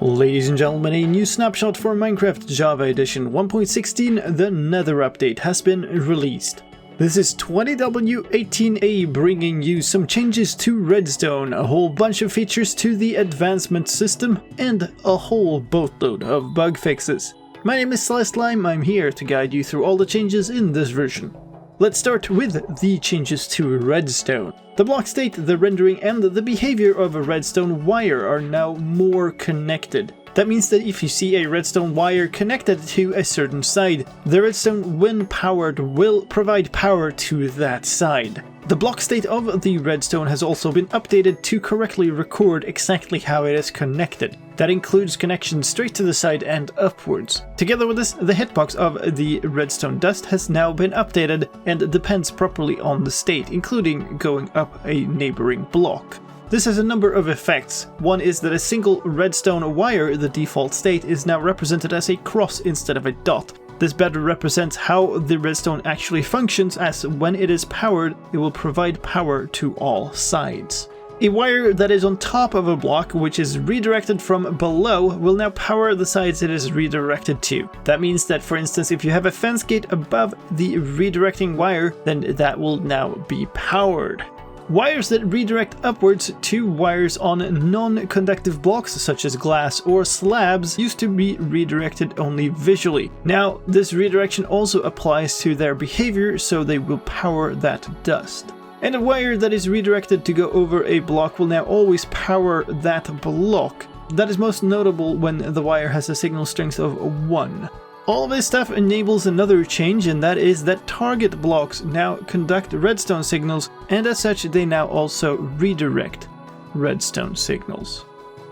Ladies and gentlemen, a new snapshot for Minecraft Java Edition 1.16, the Nether update, has been released. This is 20w18a bringing you some changes to Redstone, a whole bunch of features to the advancement system, and a whole boatload of bug fixes. My name is slicedlime, I'm here to guide you through all the changes in this version. Let's start with the changes to Redstone. The block state, the rendering, and the behavior of a redstone wire are now more connected. That means that if you see a redstone wire connected to a certain side, the redstone, when powered, will provide power to that side. The block state of the redstone has also been updated to correctly record exactly how it is connected. That includes connection straight to the side and upwards. Together with this, the hitbox of the redstone dust has now been updated and depends properly on the state, including going up a neighboring block. This has a number of effects. One is that a single redstone wire, the default state, is now represented as a cross instead of a dot. This better represents how the redstone actually functions, as when it is powered, it will provide power to all sides. A wire that is on top of a block, which is redirected from below, will now power the sides it is redirected to. That means that, for instance, if you have a fence gate above the redirecting wire, then that will now be powered. Wires that redirect upwards to wires on non-conductive blocks such as glass or slabs used to be redirected only visually. Now this redirection also applies to their behavior, so they will power that dust. And a wire that is redirected to go over a block will now always power that block. That is most notable when the wire has a signal strength of 1. All of this stuff enables another change, and that is that target blocks now conduct redstone signals, and as such they now also redirect redstone signals.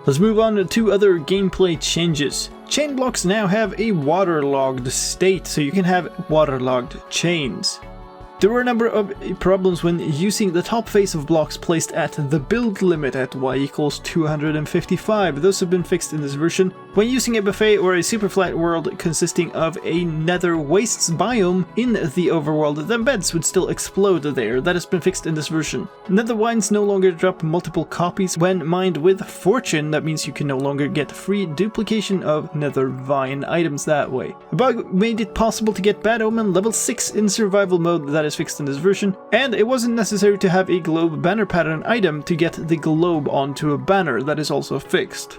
Let's move on to other gameplay changes. Chain blocks now have a waterlogged state, so you can have waterlogged chains. There were a number of problems when using the top face of blocks placed at the build limit at y equals 255. Those have been fixed in this version. When using a buffet or a super flat world consisting of a nether wastes biome in the overworld, then beds would still explode there. That has been fixed in this version. Nether wines no longer drop multiple copies when mined with fortune. That means you can no longer get free duplication of nether vine items that way. A bug made it possible to get bad omen level 6 in survival mode. That is fixed in this version, and it wasn't necessary to have a globe banner pattern item to get the globe onto a banner. That is also fixed.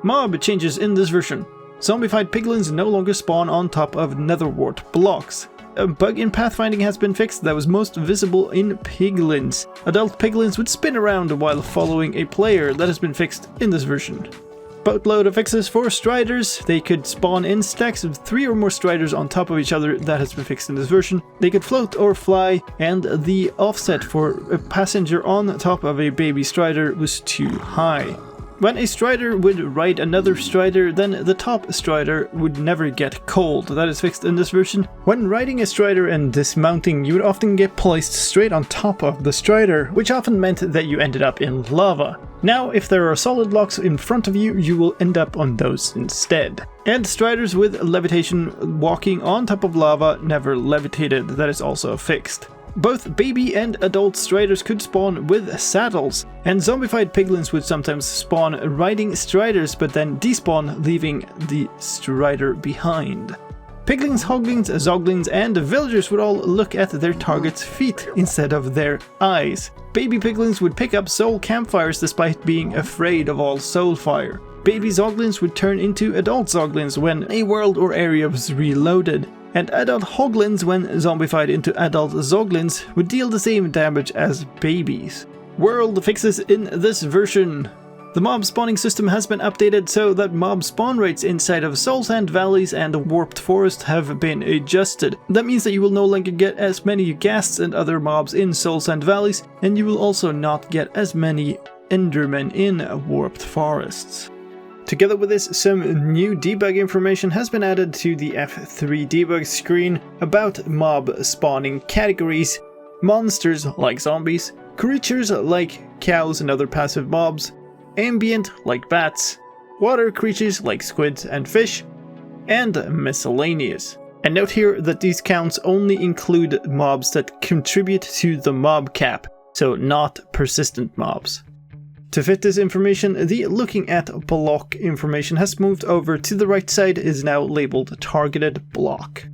Mob changes in this version. Zombified piglins no longer spawn on top of netherwart blocks. A bug in pathfinding has been fixed that was most visible in piglins. Adult piglins would spin around while following a player. That has been fixed in this version. Boatload of fixes for striders. They could spawn in stacks of 3 or more striders on top of each other. That has been fixed in this version. They could float or fly, and the offset for a passenger on top of a baby strider was too high. When a strider would ride another strider, then the top strider would never get cold. That is fixed in this version. When riding a strider and dismounting, you would often get placed straight on top of the strider, which often meant that you ended up in lava. Now, if there are solid blocks in front of you, you will end up on those instead. And striders with levitation walking on top of lava never levitated. That is also fixed. Both baby and adult striders could spawn with saddles, and zombified piglins would sometimes spawn riding striders but then despawn, leaving the strider behind. Piglins, hoglins, zoglins, and villagers would all look at their target's feet instead of their eyes. Baby piglins would pick up soul campfires despite being afraid of all soul fire. Baby zoglins would turn into adult zoglins when a world or area was reloaded. And adult hoglins, when zombified into adult zoglins, would deal the same damage as babies. World fixes in this version. The mob spawning system has been updated so that mob spawn rates inside of soul sand valleys and warped forest have been adjusted. That means that you will no longer get as many ghasts and other mobs in soul sand valleys, and you will also not get as many endermen in warped forests. Together with this, some new debug information has been added to the F3 debug screen about mob spawning categories: monsters like zombies, creatures like cows and other passive mobs, ambient like bats, water creatures like squids and fish, and miscellaneous. And note here that these counts only include mobs that contribute to the mob cap, so not persistent mobs. To fit this information, the looking at block information has moved over to the right side, is now labeled targeted block.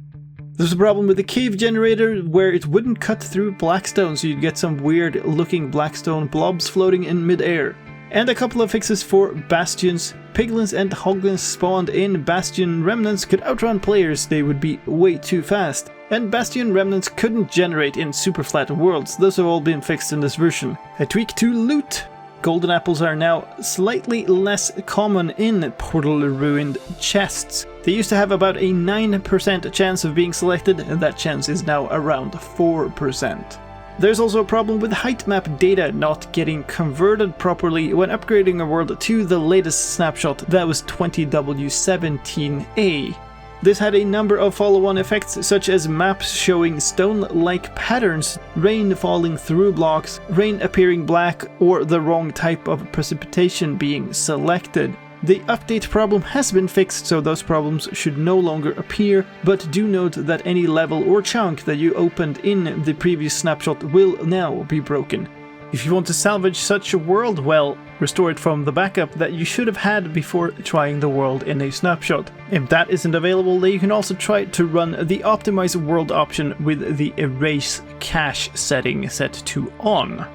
There's a problem with the cave generator where it wouldn't cut through blackstone, so you'd get some weird looking blackstone blobs floating in mid-air. And a couple of fixes for bastions. Piglins and hoglins spawned in bastion remnants could outrun players, they would be way too fast. And bastion remnants couldn't generate in super flat worlds, those have all been fixed in this version. A tweak to loot. Golden apples are now slightly less common in portal ruined chests. They used to have about a 9% chance of being selected, and that chance is now around 4%. There's also a problem with height map data not getting converted properly when upgrading a world to the latest snapshot, that was 20w18a. This had a number of follow-on effects, such as maps showing stone-like patterns, rain falling through blocks, rain appearing black, or the wrong type of precipitation being selected. The update problem has been fixed, so those problems should no longer appear, but do note that any level or chunk that you opened in the previous snapshot will now be broken. If you want to salvage such a world, well, restore it from the backup that you should have had before trying the world in a snapshot. If that isn't available, then you can also try to run the optimize world option with the erase cache setting set to on.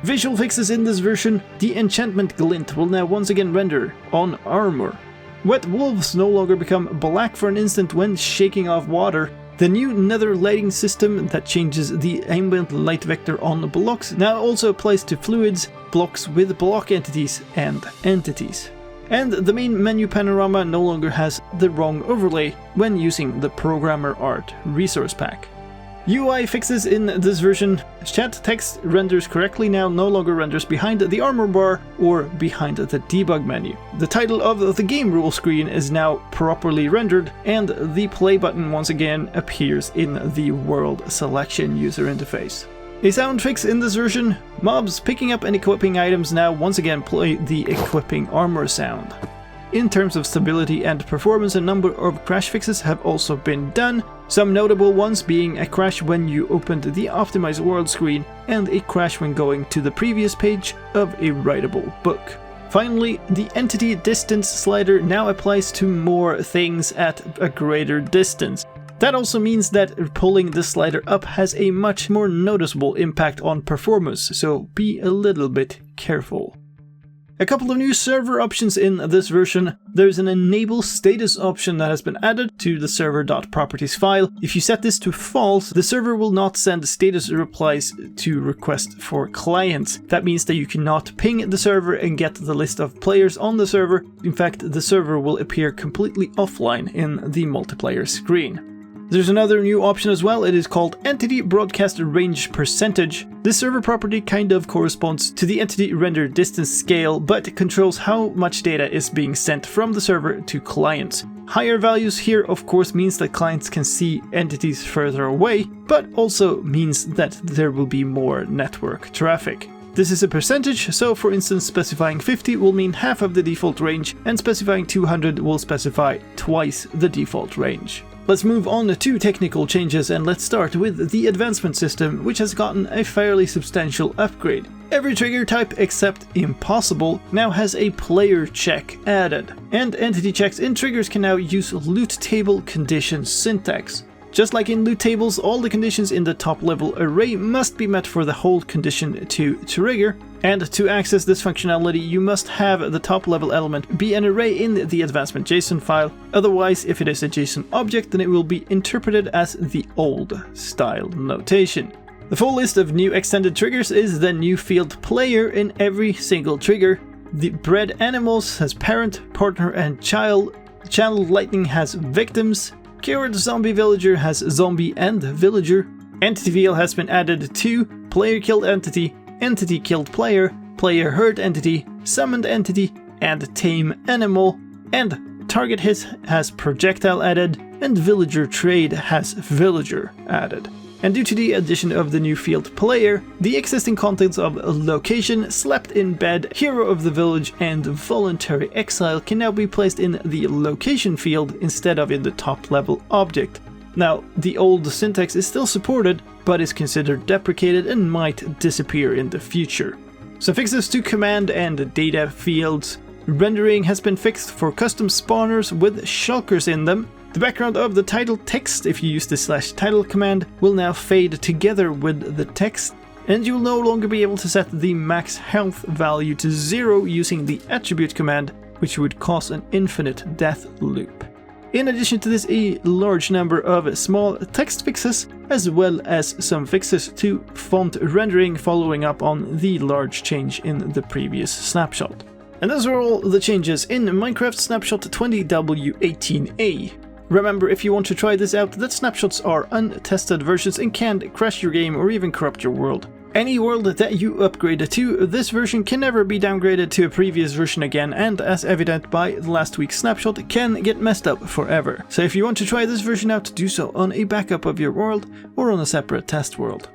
Visual fixes in this version. The enchantment glint will now once again render on armor. Wet wolves no longer become black for an instant when shaking off water. The new Nether lighting system that changes the ambient light vector on blocks now also applies to fluids, blocks with block entities, and entities. And the main menu panorama no longer has the wrong overlay when using the Programmer Art resource pack. UI fixes in this version. Chat text renders correctly now no longer renders behind the armor bar or behind the debug menu. The title of the game rule screen is now properly rendered, and the play button once again appears in the world selection user interface. A sound fix in this version. Mobs picking up and equipping items now once again play the equipping armor sound. In terms of stability and performance, a number of crash fixes have also been done, some notable ones being a crash when you opened the optimized world screen and a crash when going to the previous page of a writable book. Finally, the entity distance slider now applies to more things at a greater distance. That also means that pulling the slider up has a much more noticeable impact on performance, so be a little bit careful. A couple of new server options in this version. There's an enable status option that has been added to the server.properties file. If you set this to false, the server will not send status replies to request for clients. That means that you cannot ping the server and get the list of players on the server. In fact, the server will appear completely offline in the multiplayer screen. There's another new option as well. It is called Entity Broadcast Range Percentage. This server property kind of corresponds to the entity render distance scale, but controls how much data is being sent from the server to clients. Higher values here of course means that clients can see entities further away, but also means that there will be more network traffic. This is a percentage, so for instance specifying 50 will mean half of the default range, and specifying 200 will specify twice the default range. Let's move on to technical changes, and let's start with the advancement system, which has gotten a fairly substantial upgrade. Every trigger type except impossible now has a player check added, and entity checks in triggers can now use loot table condition syntax. Just like in loot tables, all the conditions in the top level array must be met for the whole condition to trigger, and to access this functionality you must have the top level element be an array in the advancement JSON file. Otherwise, if it is a JSON object, then it will be interpreted as the old style notation. The full list of new extended triggers is the new field player in every single trigger. The bred animals has parent, partner and child. Channeled lightning has victims. Cured zombie villager has zombie and villager. Entity veil has been added to player killed entity, entity killed player, player hurt entity, summoned entity, and tame animal. And target hit has projectile added, and villager trade has villager added. And due to the addition of the new field player, the existing contents of location, slept in bed, hero of the village, and voluntary exile can now be placed in the location field instead of in the top level object. Now, the old syntax is still supported, but is considered deprecated and might disappear in the future. Some fixes to command and data fields. Rendering has been fixed for custom spawners with shulkers in them. The background of the title text, if you use the /title command, will now fade together with the text. And you'll no longer be able to set the max health value to 0 using the attribute command, which would cause an infinite death loop. In addition to this, a large number of small text fixes, as well as some fixes to font rendering following up on the large change in the previous snapshot. And those are all the changes in Minecraft Snapshot 20w18a. Remember, if you want to try this out, that snapshots are untested versions and can crash your game or even corrupt your world. Any world that you upgrade to this version can never be downgraded to a previous version again, and as evident by last week's snapshot, can get messed up forever. So if you want to try this version out, do so on a backup of your world or on a separate test world.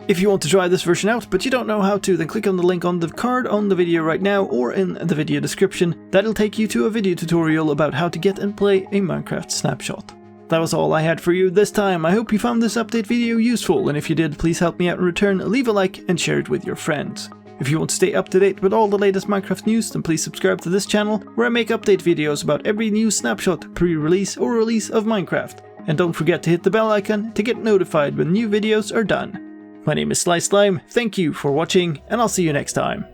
If you want to try this version out but you don't know how to, then click on the link on the card on the video right now or in the video description. That'll take you to a video tutorial about how to get and play a Minecraft snapshot. That was all I had for you this time. I hope you found this update video useful, and if you did, please help me out in return, leave a like and share it with your friends. If you want to stay up to date with all the latest Minecraft news, then please subscribe to this channel, where I make update videos about every new snapshot, pre-release or release of Minecraft. And don't forget to hit the bell icon to get notified when new videos are done. My name is slicedlime, thank you for watching, and I'll see you next time.